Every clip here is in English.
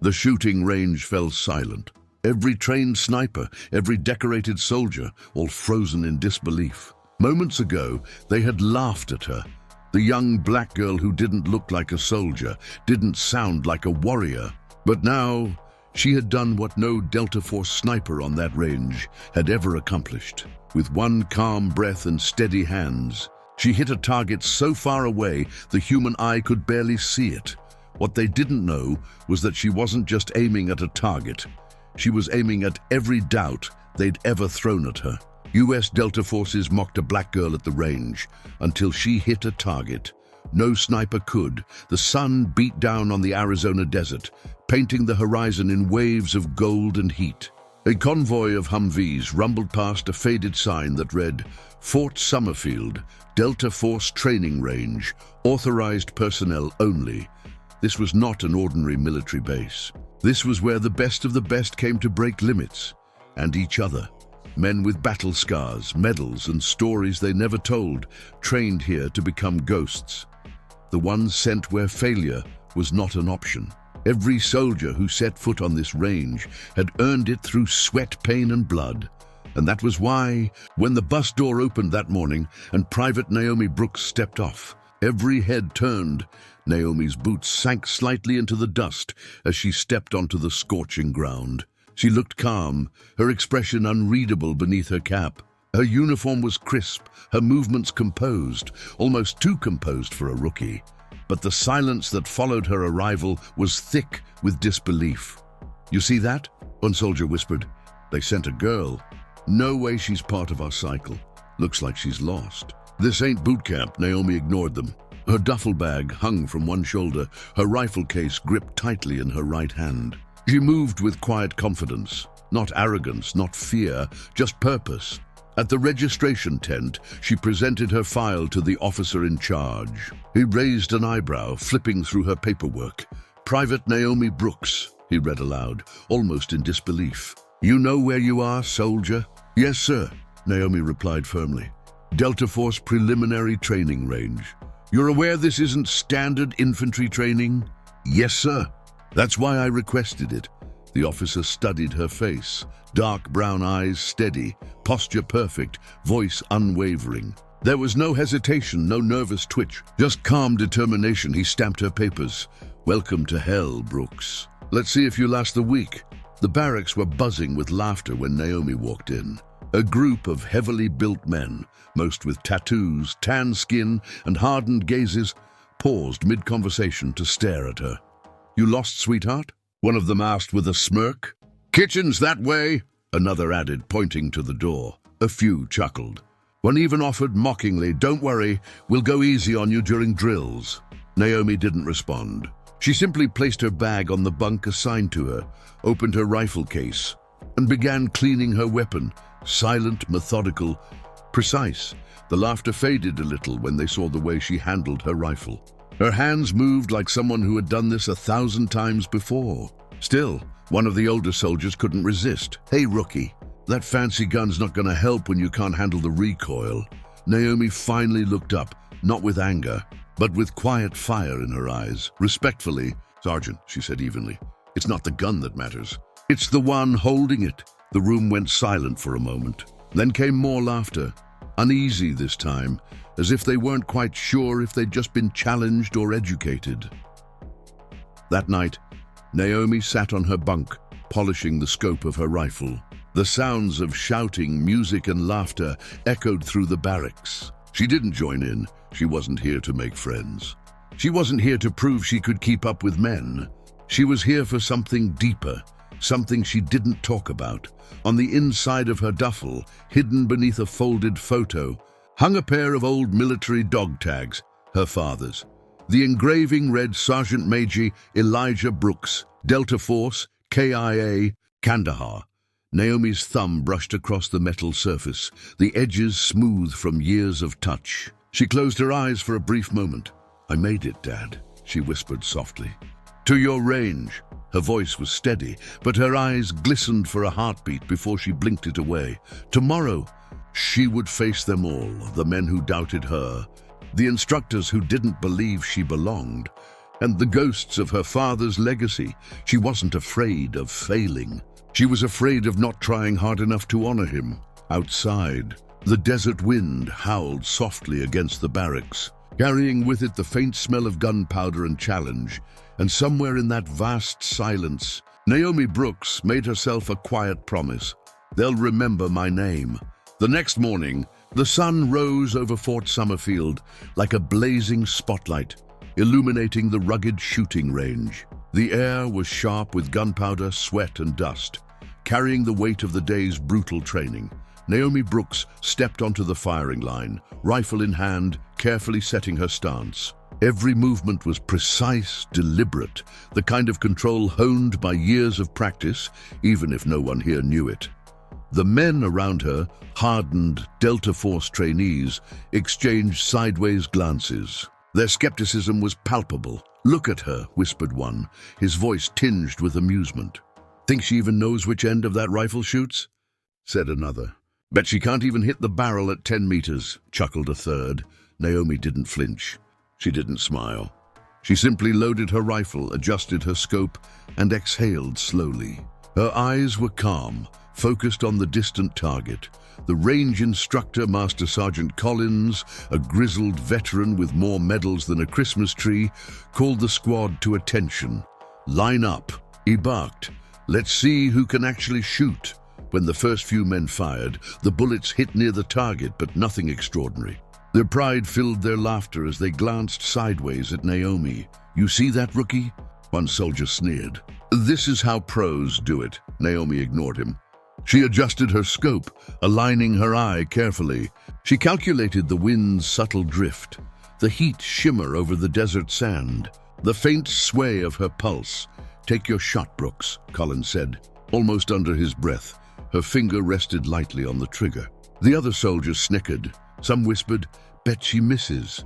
The shooting range fell silent. Every trained sniper, every decorated soldier, all frozen in disbelief. Moments ago, they had laughed at her. The young black girl who didn't look like a soldier, didn't sound like a warrior. But now, she had done what no Delta Force sniper on that range had ever accomplished. With one calm breath and steady hands, she hit a target so far away the human eye could barely see it. What they didn't know was that she wasn't just aiming at a target. She was aiming at every doubt they'd ever thrown at her. US Delta Forces mocked a black girl at the range until she hit a target. No sniper could. The sun beat down on the Arizona desert, painting the horizon in waves of gold and heat. A convoy of Humvees rumbled past a faded sign that read, Fort Summerfield, Delta Force Training Range, authorized personnel only. This was not an ordinary military base. This was where the best of the best came to break limits, and each other. Men with battle scars, medals, and stories they never told, trained here to become ghosts. The ones sent where failure was not an option. Every soldier who set foot on this range had earned it through sweat, pain, and blood. And that was why, when the bus door opened that morning and Private Naomi Brooks stepped off, every head turned. Naomi's boots sank slightly into the dust as she stepped onto the scorching ground. She looked calm, her expression unreadable beneath her cap. Her uniform was crisp, her movements composed, almost too composed for a rookie. But the silence that followed her arrival was thick with disbelief. "You see that?" one soldier whispered. "They sent a girl. No way she's part of our cycle. Looks like she's lost." "This ain't boot camp," Naomi ignored them. Her duffel bag hung from one shoulder, her rifle case gripped tightly in her right hand. She moved with quiet confidence, not arrogance, not fear, just purpose. At the registration tent, she presented her file to the officer in charge. He raised an eyebrow, flipping through her paperwork. "Private Naomi Brooks," he read aloud, almost in disbelief. "You know where you are, soldier?" "Yes, sir," Naomi replied firmly. "Delta Force Preliminary Training Range. You're aware this isn't standard infantry training?" "Yes, sir. That's why I requested it." The officer studied her face. Dark brown eyes steady, posture perfect, voice unwavering. There was no hesitation, no nervous twitch, just calm determination. He stamped her papers. "Welcome to hell, Brooks. Let's see if you last the week." The barracks were buzzing with laughter when Naomi walked in. A group of heavily built men, most with tattoos, tan skin, and hardened gazes, paused mid-conversation to stare at her. "You lost, sweetheart?" one of them asked with a smirk. "Kitchen's that way," another added, pointing to the door. A few chuckled. One even offered mockingly, "Don't worry, we'll go easy on you during drills." Naomi didn't respond. She simply placed her bag on the bunk assigned to her, opened her rifle case, and began cleaning her weapon, silent, methodical, precise. The laughter faded a little when they saw the way she handled her rifle. Her hands moved like someone who had done this 1,000 times before. Still, one of the older soldiers couldn't resist. "Hey, rookie, that fancy gun's not gonna help when you can't handle the recoil." Naomi finally looked up, not with anger, but with quiet fire in her eyes. Respectfully, "Sergeant," she said evenly, "it's not the gun that matters. It's the one holding it." The room went silent for a moment. Then came more laughter, uneasy this time, as if they weren't quite sure if they'd just been challenged or educated. That night, Naomi sat on her bunk, polishing the scope of her rifle. The sounds of shouting, music, and laughter echoed through the barracks. She didn't join in. She wasn't here to make friends. She wasn't here to prove she could keep up with men. She was here for something deeper, something she didn't talk about. On the inside of her duffel, hidden beneath a folded photo, hung a pair of old military dog tags, her father's. The engraving read Sergeant Major Elijah Brooks, Delta Force, KIA, Kandahar. Naomi's thumb brushed across the metal surface, the edges smooth from years of touch. She closed her eyes for a brief moment. "I made it, Dad," she whispered softly. "To your range." Her voice was steady, but her eyes glistened for a heartbeat before she blinked it away. Tomorrow, she would face them all, the men who doubted her, the instructors who didn't believe she belonged, and the ghosts of her father's legacy. She wasn't afraid of failing. She was afraid of not trying hard enough to honor him. Outside, the desert wind howled softly against the barracks, carrying with it the faint smell of gunpowder and challenge. And somewhere in that vast silence, Naomi Brooks made herself a quiet promise. They'll remember my name. The next morning, the sun rose over Fort Summerfield like a blazing spotlight, illuminating the rugged shooting range. The air was sharp with gunpowder, sweat, and dust. Carrying the weight of the day's brutal training, Naomi Brooks stepped onto the firing line, rifle in hand, carefully setting her stance. Every movement was precise, deliberate, the kind of control honed by years of practice, even if no one here knew it. The men around her, hardened Delta Force trainees, exchanged sideways glances. Their skepticism was palpable. "Look at her," whispered one, his voice tinged with amusement. "Think she even knows which end of that rifle shoots?" said another. "Bet she can't even hit the barrel at 10 meters, chuckled a third. Naomi didn't flinch. She didn't smile. She simply loaded her rifle, adjusted her scope, and exhaled slowly. Her eyes were calm, focused on the distant target. The range instructor, Master Sergeant Collins, a grizzled veteran with more medals than a Christmas tree, called the squad to attention. "Line up," he barked. "Let's see who can actually shoot." When the first few men fired, the bullets hit near the target, but nothing extraordinary. Their pride filled their laughter as they glanced sideways at Naomi. "You see that, rookie?" One soldier sneered. "This is how pros do it." Naomi ignored him. She adjusted her scope, aligning her eye carefully. She calculated the wind's subtle drift, the heat shimmer over the desert sand, the faint sway of her pulse. "Take your shot, Brooks," Collins said, almost under his breath. Her finger rested lightly on the trigger. The other soldiers snickered. Some whispered, "Bet she misses."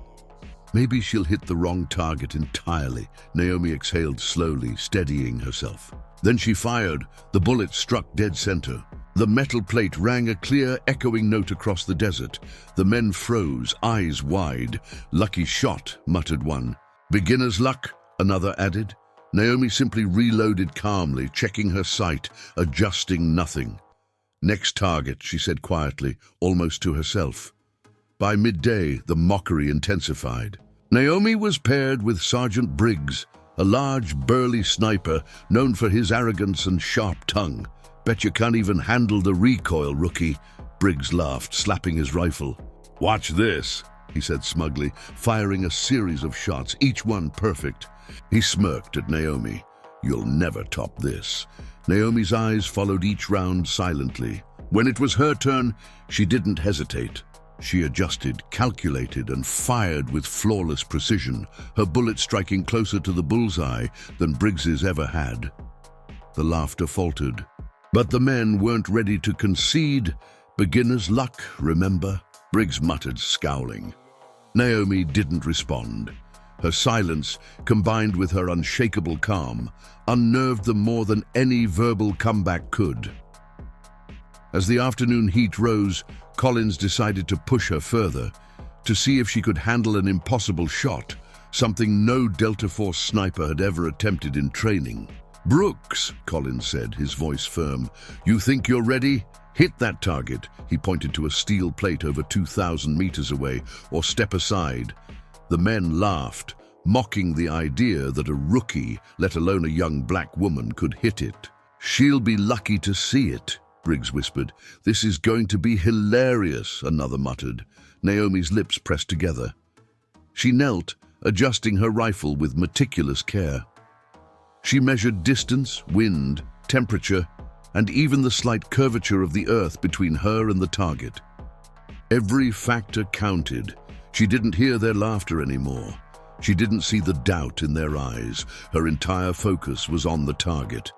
"Maybe she'll hit the wrong target entirely." Naomi exhaled slowly, steadying herself. Then she fired. The bullet struck dead center. The metal plate rang a clear, echoing note across the desert. The men froze, eyes wide. "Lucky shot," muttered one. "Beginner's luck," another added. Naomi simply reloaded calmly, checking her sight, adjusting nothing. "Next target," she said quietly, almost to herself. By midday, the mockery intensified. Naomi was paired with Sergeant Briggs, a large, burly sniper known for his arrogance and sharp tongue. "Bet you can't even handle the recoil, rookie." Briggs laughed, slapping his rifle. "Watch this," he said smugly, firing a series of shots, each one perfect. He smirked at Naomi. "You'll never top this." Naomi's eyes followed each round silently. When it was her turn, she didn't hesitate. She adjusted, calculated, and fired with flawless precision, her bullet striking closer to the bullseye than Briggs's ever had. The laughter faltered. But the men weren't ready to concede. "Beginner's luck, remember?" Briggs muttered, scowling. Naomi didn't respond. Her silence, combined with her unshakable calm, unnerved them more than any verbal comeback could. As the afternoon heat rose, Collins decided to push her further, to see if she could handle an impossible shot, something no Delta Force sniper had ever attempted in training. "Brooks," Collins said, his voice firm, "you think you're ready? Hit that target," he pointed to a steel plate over 2,000 meters away, "or step aside." The men laughed, mocking the idea that a rookie, let alone a young black woman, could hit it. "She'll be lucky to see it," Briggs whispered. "This is going to be hilarious," another muttered. Naomi's lips pressed together. She knelt, adjusting her rifle with meticulous care. She measured distance, wind, temperature, and even the slight curvature of the earth between her and the target. Every factor counted. She didn't hear their laughter anymore. She didn't see the doubt in their eyes. Her entire focus was on the target,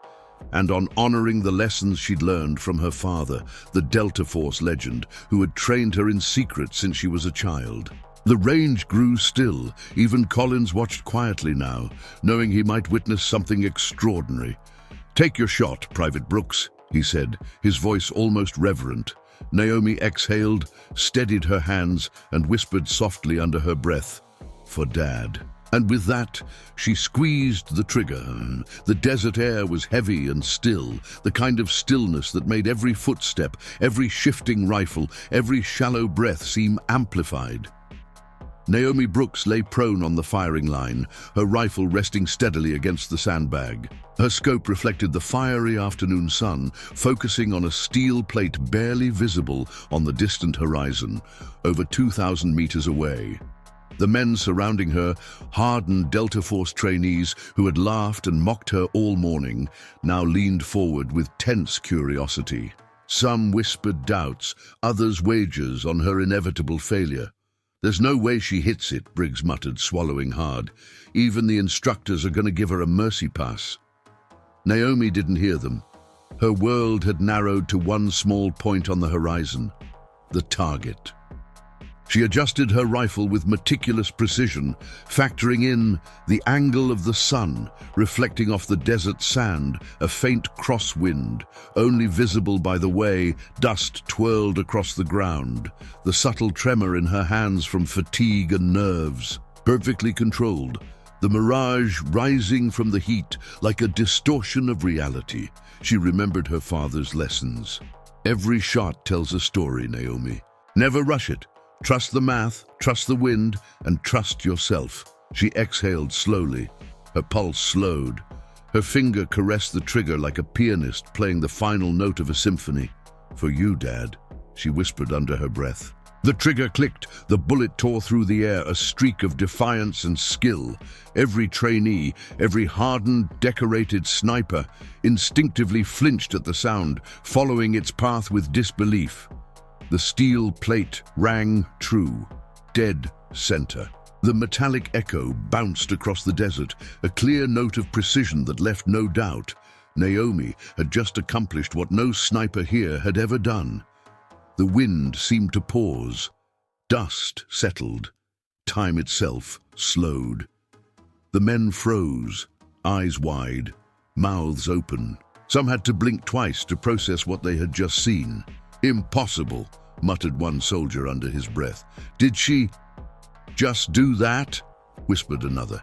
and on honoring the lessons she'd learned from her father, the Delta Force legend, who had trained her in secret since she was a child. The range grew still. Even Collins watched quietly now, knowing he might witness something extraordinary. "Take your shot, Private Brooks," he said, his voice almost reverent. Naomi exhaled, steadied her hands, and whispered softly under her breath, "For Dad." And with that, she squeezed the trigger. The desert air was heavy and still, the kind of stillness that made every footstep, every shifting rifle, every shallow breath seem amplified. Naomi Brooks lay prone on the firing line, her rifle resting steadily against the sandbag. Her scope reflected the fiery afternoon sun, focusing on a steel plate barely visible on the distant horizon, over 2,000 meters away. The men surrounding her, hardened Delta Force trainees who had laughed and mocked her all morning, now leaned forward with tense curiosity. Some whispered doubts, others wagers on her inevitable failure. "There's no way she hits it," Briggs muttered, swallowing hard. "Even the instructors are going to give her a mercy pass." Naomi didn't hear them. Her world had narrowed to one small point on the horizon, the target. She adjusted her rifle with meticulous precision, factoring in the angle of the sun, reflecting off the desert sand, a faint crosswind, only visible by the way dust twirled across the ground, the subtle tremor in her hands from fatigue and nerves. Perfectly controlled, the mirage rising from the heat like a distortion of reality. She remembered her father's lessons. "Every shot tells a story, Naomi. Never rush it. Trust the math, trust the wind, and trust yourself." She exhaled slowly. Her pulse slowed. Her finger caressed the trigger like a pianist playing the final note of a symphony. "For you, Dad," she whispered under her breath. The trigger clicked. The bullet tore through the air, a streak of defiance and skill. Every trainee, every hardened, decorated sniper, instinctively flinched at the sound, following its path with disbelief. The steel plate rang true, dead center. The metallic echo bounced across the desert, a clear note of precision that left no doubt. Naomi had just accomplished what no sniper here had ever done. The wind seemed to pause. Dust settled. Time itself slowed. The men froze, eyes wide, mouths open. Some had to blink twice to process what they had just seen. "Impossible," muttered one soldier under his breath. "Did she just do that?" whispered another.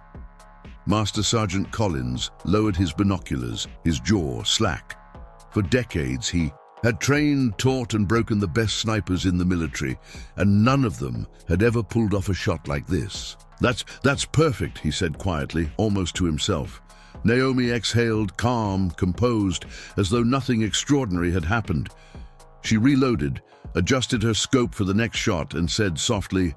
Master Sergeant Collins lowered his binoculars, his jaw slack. For decades he had trained, taught, and broken the best snipers in the military, and none of them had ever pulled off a shot like this. That's perfect," he said quietly, almost to himself. Naomi exhaled, calm, composed, as though nothing extraordinary had happened. She reloaded, adjusted her scope for the next shot, and said softly,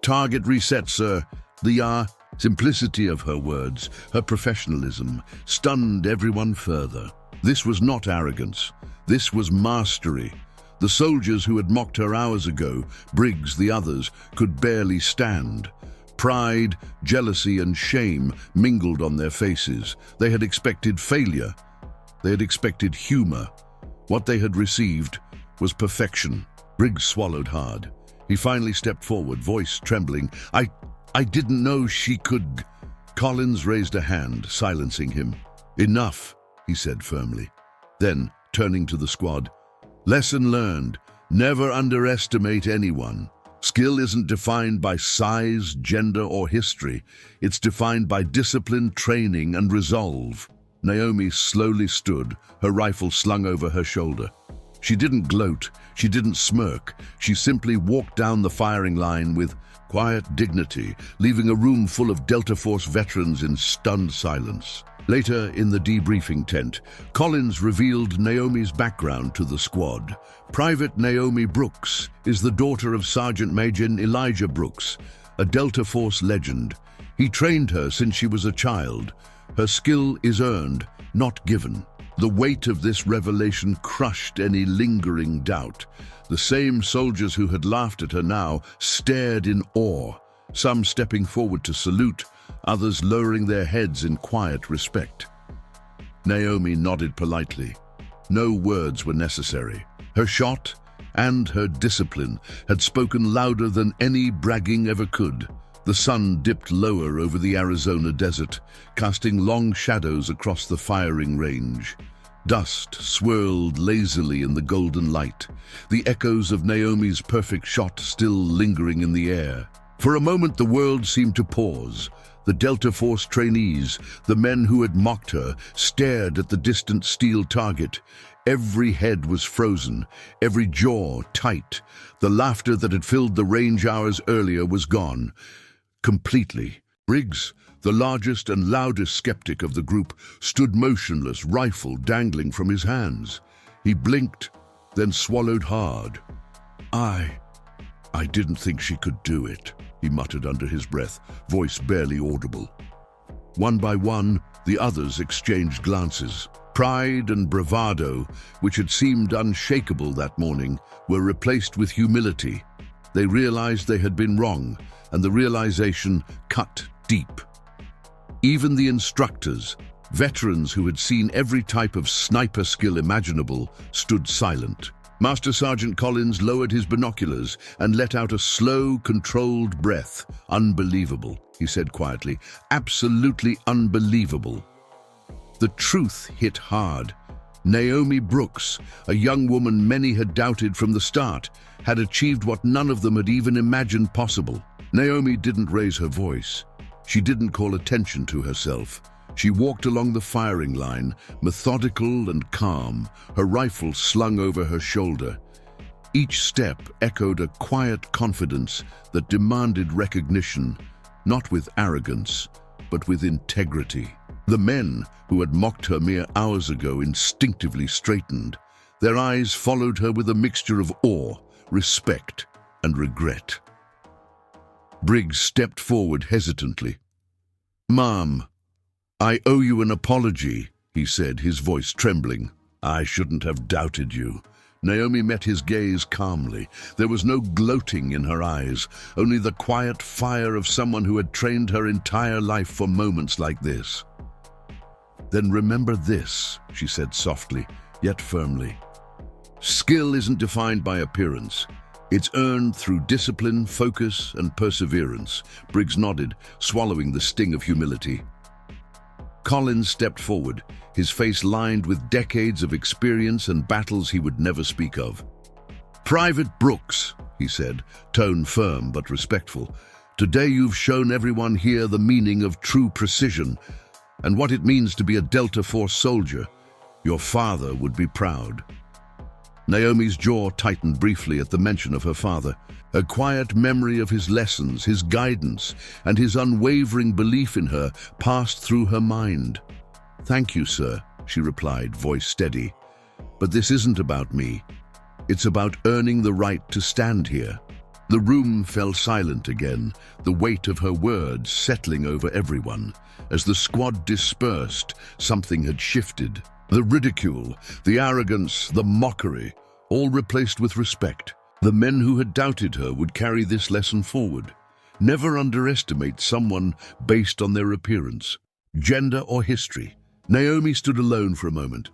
"Target reset, sir." The simplicity of her words, her professionalism, stunned everyone further. This was not arrogance. This was mastery. The soldiers who had mocked her hours ago, Briggs, the others, could barely stand. Pride, jealousy, and shame mingled on their faces. They had expected failure. They had expected humor. What they had received was perfection. Briggs swallowed hard. He finally stepped forward, voice trembling. I didn't know she could." Collins raised a hand, silencing him. "Enough," he said firmly. Then, turning to the squad, "Lesson learned. Never underestimate anyone. Skill isn't defined by size, gender, or history. It's defined by discipline, training, and resolve." Naomi slowly stood, her rifle slung over her shoulder. She didn't gloat, she didn't smirk. She simply walked down the firing line with quiet dignity, leaving a room full of Delta Force veterans in stunned silence. Later, in the debriefing tent, Collins revealed Naomi's background to the squad. Private Naomi Brooks is the daughter of Sergeant Major Elijah Brooks, a Delta Force legend. He trained her since she was a child. Her skill is earned, not given. The weight of this revelation crushed any lingering doubt. The same soldiers who had laughed at her now stared in awe, some stepping forward to salute, others lowering their heads in quiet respect. Naomi nodded politely. No words were necessary. Her shot and her discipline had spoken louder than any bragging ever could. The sun dipped lower over the Arizona desert, casting long shadows across the firing range. Dust swirled lazily in the golden light, the echoes of Naomi's perfect shot still lingering in the air. For a moment the world seemed to pause. The Delta Force trainees, the men who had mocked her, stared at the distant steel target. Every head was frozen, every jaw tight. The laughter that had filled the range hours earlier was gone. Completely. Briggs, the largest and loudest skeptic of the group, stood motionless, rifle dangling from his hands. He blinked, then swallowed hard. I didn't think she could do it, he muttered under his breath, voice barely audible. One by one, the others exchanged glances. Pride and bravado, which had seemed unshakable that morning, were replaced with humility. They realized they had been wrong, and the realization cut deep. Even the instructors, veterans who had seen every type of sniper skill imaginable, stood silent. Master Sergeant Collins lowered his binoculars and let out a slow, controlled breath. Unbelievable, he said quietly. Absolutely unbelievable. The truth hit hard. Naomi Brooks, a young woman many had doubted from the start, had achieved what none of them had even imagined possible. Naomi didn't raise her voice. She didn't call attention to herself. She walked along the firing line, methodical and calm, her rifle slung over her shoulder. Each step echoed a quiet confidence that demanded recognition, not with arrogance, but with integrity. The men who had mocked her mere hours ago instinctively straightened. Their eyes followed her with a mixture of awe, respect, and regret. Briggs stepped forward hesitantly. "Ma'am, I owe you an apology," he said, his voice trembling. "I shouldn't have doubted you." Naomi met his gaze calmly. There was no gloating in her eyes, only the quiet fire of someone who had trained her entire life for moments like this. "Then remember this," she said softly, yet firmly. "Skill isn't defined by appearance. It's earned through discipline, focus, and perseverance." Briggs nodded, swallowing the sting of humility. Collins stepped forward, his face lined with decades of experience and battles he would never speak of. "Private Brooks," he said, tone firm but respectful, "today you've shown everyone here the meaning of true precision and what it means to be a Delta Force soldier. Your father would be proud." Naomi's jaw tightened briefly at the mention of her father. A quiet memory of his lessons, his guidance, and his unwavering belief in her passed through her mind. "Thank you, sir," she replied, voice steady. "But this isn't about me. It's about earning the right to stand here." The room fell silent again, the weight of her words settling over everyone. As the squad dispersed, something had shifted. The ridicule, the arrogance, the mockery, all replaced with respect. The men who had doubted her would carry this lesson forward. Never underestimate someone based on their appearance, gender, or history. Naomi stood alone for a moment,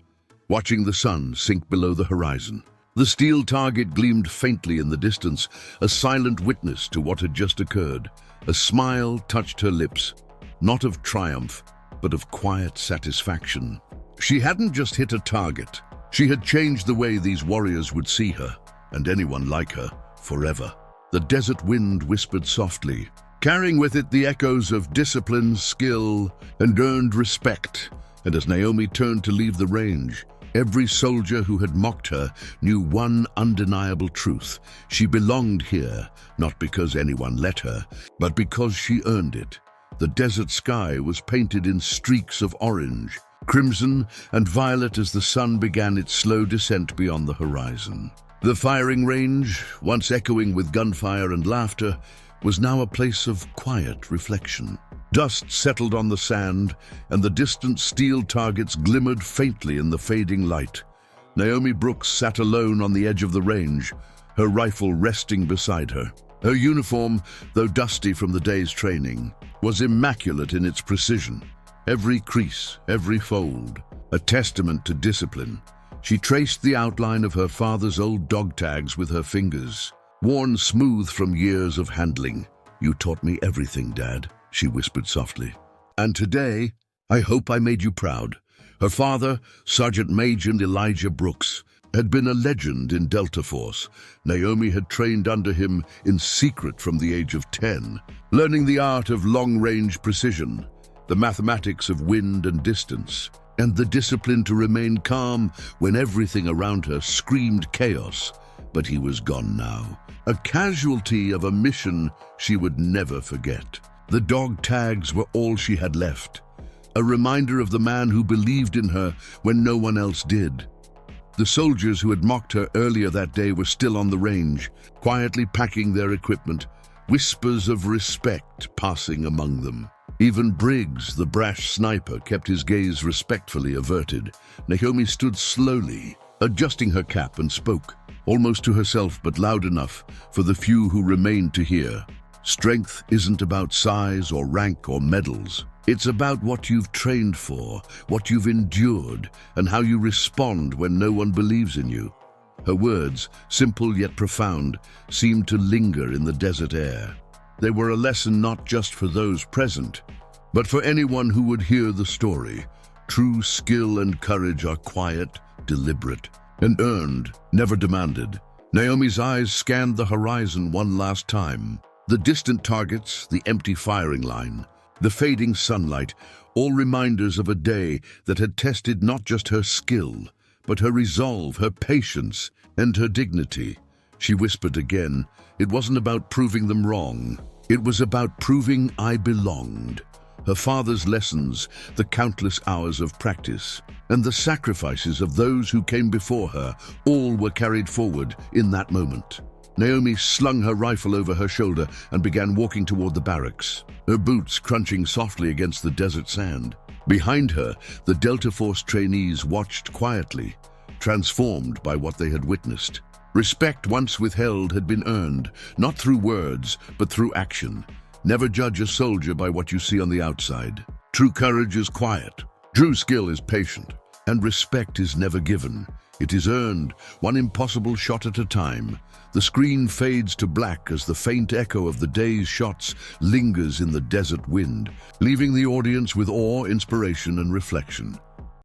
watching the sun sink below the horizon. The steel target gleamed faintly in the distance, a silent witness to what had just occurred. A smile touched her lips, not of triumph, but of quiet satisfaction. She hadn't just hit a target. She had changed the way these warriors would see her, and anyone like her, forever. The desert wind whispered softly, carrying with it the echoes of discipline, skill, and earned respect. And as Naomi turned to leave the range, every soldier who had mocked her knew one undeniable truth. She belonged here, not because anyone let her, but because she earned it. The desert sky was painted in streaks of orange, crimson, and violet as the sun began its slow descent beyond the horizon. The firing range, once echoing with gunfire and laughter, was now a place of quiet reflection. Dust settled on the sand, and the distant steel targets glimmered faintly in the fading light. Naomi Brooks sat alone on the edge of the range, her rifle resting beside her. Her uniform, though dusty from the day's training, was immaculate in its precision. Every crease, every fold, a testament to discipline. She traced the outline of her father's old dog tags with her fingers, worn smooth from years of handling. "You taught me everything, Dad," she whispered softly. "And today, I hope I made you proud." Her father, Sergeant Major Elijah Brooks, had been a legend in Delta Force. Naomi had trained under him in secret from the age of 10, learning the art of long-range precision, the mathematics of wind and distance, and the discipline to remain calm when everything around her screamed chaos. But he was gone now, a casualty of a mission she would never forget. The dog tags were all she had left, a reminder of the man who believed in her when no one else did. The soldiers who had mocked her earlier that day were still on the range, quietly packing their equipment, whispers of respect passing among them. Even Briggs, the brash sniper, kept his gaze respectfully averted. Naomi stood slowly, adjusting her cap, and spoke, almost to herself but loud enough for the few who remained to hear. Strength isn't about size or rank or medals. It's about what you've trained for, what you've endured, and how you respond when no one believes in you. Her words, simple yet profound, seemed to linger in the desert air. They were a lesson not just for those present, but for anyone who would hear the story. True skill and courage are quiet, deliberate, and earned, never demanded. Naomi's eyes scanned the horizon one last time. The distant targets, the empty firing line, the fading sunlight, all reminders of a day that had tested not just her skill, but her resolve, her patience, and her dignity. She whispered again, it wasn't about proving them wrong. It was about proving I belonged. Her father's lessons, the countless hours of practice, and the sacrifices of those who came before her, all were carried forward in that moment. Naomi slung her rifle over her shoulder and began walking toward the barracks, her boots crunching softly against the desert sand. Behind her, the Delta Force trainees watched quietly, transformed by what they had witnessed. Respect once withheld had been earned, not through words, but through action. Never judge a soldier by what you see on the outside. True courage is quiet, true skill is patient, and respect is never given. It is earned, one impossible shot at a time. The screen fades to black as the faint echo of the day's shots lingers in the desert wind, leaving the audience with awe, inspiration, and reflection.